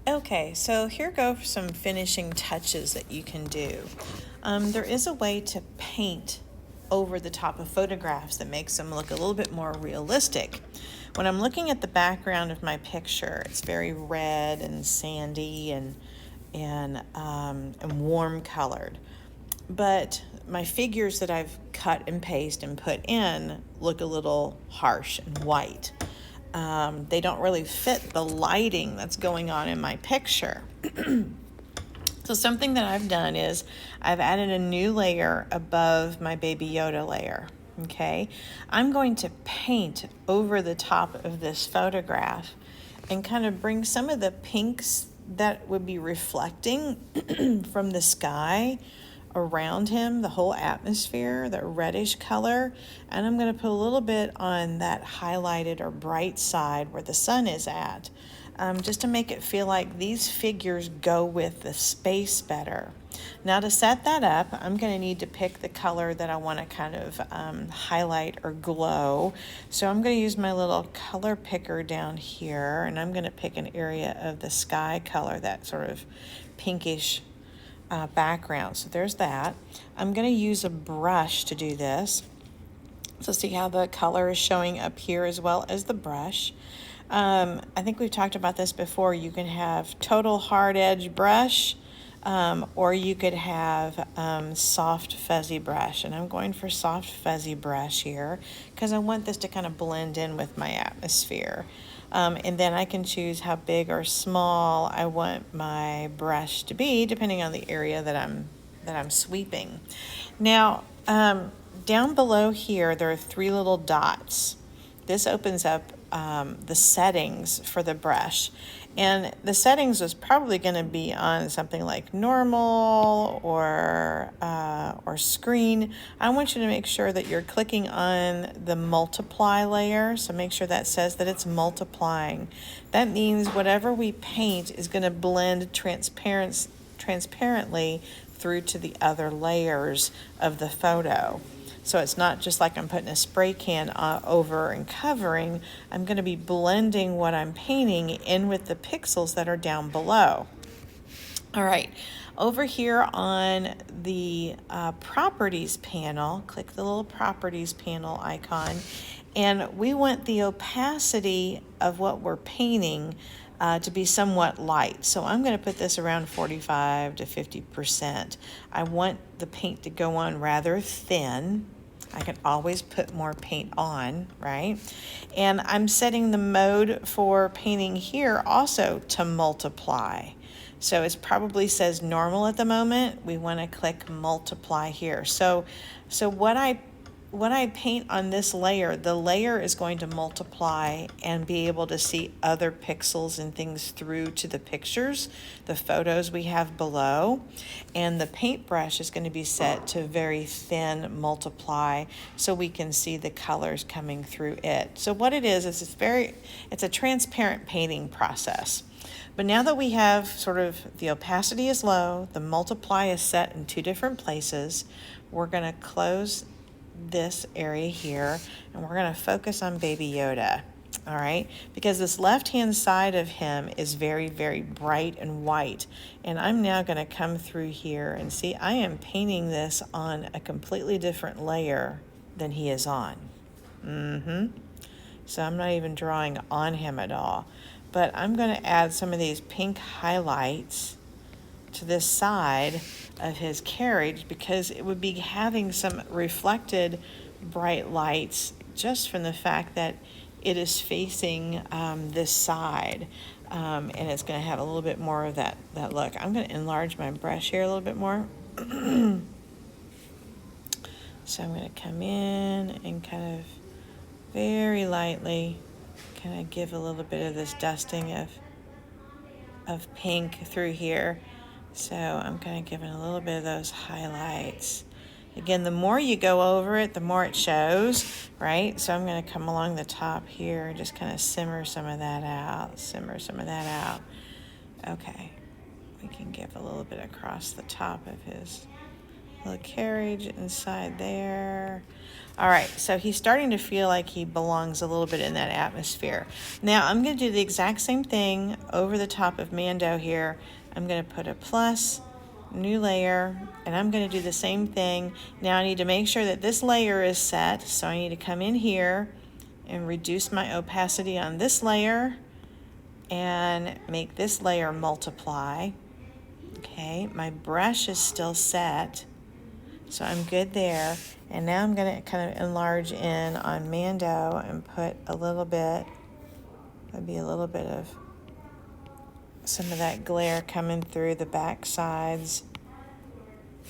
Okay, so here go some finishing touches that you can do. There is a way to paint over the top of photographs that makes them look a little bit more realistic. When I'm looking at the background of my picture, it's very red and sandy and warm colored. But my figures that I've cut and pasted and put in look a little harsh and white. They don't really fit the lighting that's going on in my picture. So something that I've done is I've added a new layer above my Baby Yoda layer. Okay, I'm going to paint over the top of this photograph and kind of bring some of the pinks that would be reflecting from the sky around him, the whole atmosphere, the reddish color, and I'm going to put a little bit on that highlighted or bright side where the sun is at, just to make it feel like these figures go with the space better. Now to set that up, I'm going to need to pick the color that I want to kind of highlight or glow. So I'm going to use my little color picker down here, and I'm going to pick an area of the sky color, that sort of pinkish background. So there's that. I'm going to use a brush to do this. So see how the color is showing up here as well as the brush. I think we've talked about this before. You can have total hard edge brush, or you could have soft fuzzy brush. And I'm going for soft fuzzy brush here because I want this to kind of blend in with my atmosphere. And then I can choose how big or small I want my brush to be, depending on the area that I'm sweeping. Now, down below here, there are 3 little dots. This opens up the settings for the brush. And the settings was probably going to be on something like normal or screen. I want you to make sure that you're clicking on the multiply layer. So make sure that says that it's multiplying. That means whatever we paint is going to blend transparently through to the other layers of the photo. So it's not just like I'm putting a spray can over and covering. I'm going to be blending what I'm painting in with the pixels that are down below. All right, over here on the properties panel, click the little properties panel icon, and we want the opacity of what we're painting to be somewhat light. So I'm going to put this around 45 to 50%. I want the paint to go on rather thin. I can always put more paint on, right? And I'm setting the mode for painting here also to multiply. So it probably says normal at the moment. We want to click multiply here. So what I paint on this layer, the layer is going to multiply and be able to see other pixels and things through to the pictures, the photos we have below. And the paintbrush is going to be set to very thin multiply so we can see the colors coming through it. So what it is it's a transparent painting process. But now that we have sort of the opacity is low, the multiply is set in 2 different places, we're going to close this area here and we're going to focus on Baby Yoda. All right, because this left-hand side of him is very, very bright and white. And I'm now going to come through here and see I am painting this on a completely different layer than he is on. So I'm not even drawing on him at all. But I'm going to add some of these pink highlights to this side of his carriage because it would be having some reflected bright lights just from the fact that it is facing this side, and it's going to have a little bit more of that look. I'm going to enlarge my brush here a little bit more. So I'm going to come in and kind of very lightly kind of give a little bit of this dusting of pink through here. So I'm kind of giving a little bit of those highlights. Again, the more you go over it, the more it shows, right? So I'm going to come along the top here and just kind of simmer some of that out. Okay, we can give a little bit across the top of his little carriage inside there. All right, so he's starting to feel like he belongs a little bit in that atmosphere. Now I'm going to do the exact same thing over the top of Mando here. I'm going to put a plus, new layer, and I'm going to do the same thing. Now I need to make sure that this layer is set, so I need to come in here and reduce my opacity on this layer and make this layer multiply. Okay, my brush is still set, so I'm good there. And now I'm going to kind of enlarge in on Mando and put a little bit, maybe a little bit of some of that glare coming through the back sides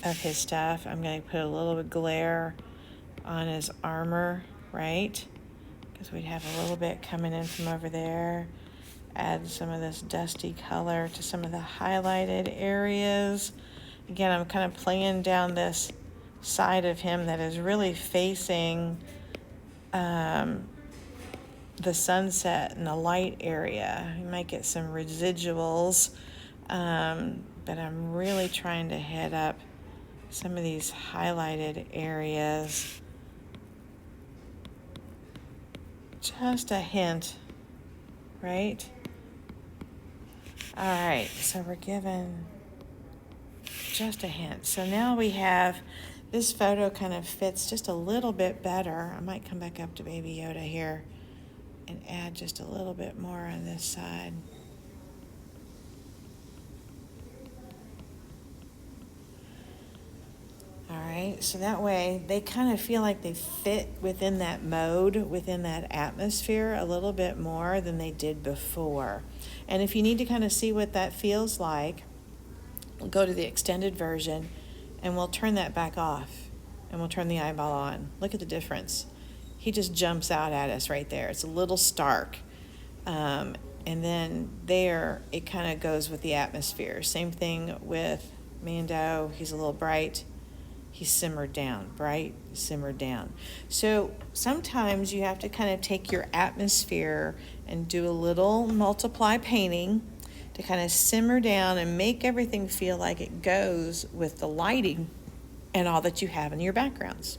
of his stuff. I'm going to put a little bit of glare on his armor, right? Because we'd have a little bit coming in from over there. Add some of this dusty color to some of the highlighted areas. Again, I'm kind of playing down this side of him that is really facing the sunset and the light area. You might get some residuals, but I'm really trying to hit up some of these highlighted areas. Just a hint, right? All right, so we're given just a hint. So now we have this photo kind of fits just a little bit better. I might come back up to Baby Yoda here and add just a little bit more on this side. All right, so that way they kind of feel like they fit within that mode, within that atmosphere a little bit more than they did before. And if you need to kind of see what that feels like, we'll go to the extended version and we'll turn that back off and we'll turn the eyeball on. Look at the difference. He just jumps out at us right there. It's a little stark. And then there, it kind of goes with the atmosphere. Same thing with Mando. He's a little bright. He's simmered down, bright, simmered down. So sometimes you have to kind of take your atmosphere and do a little multiply painting to kind of simmer down and make everything feel like it goes with the lighting and all that you have in your backgrounds.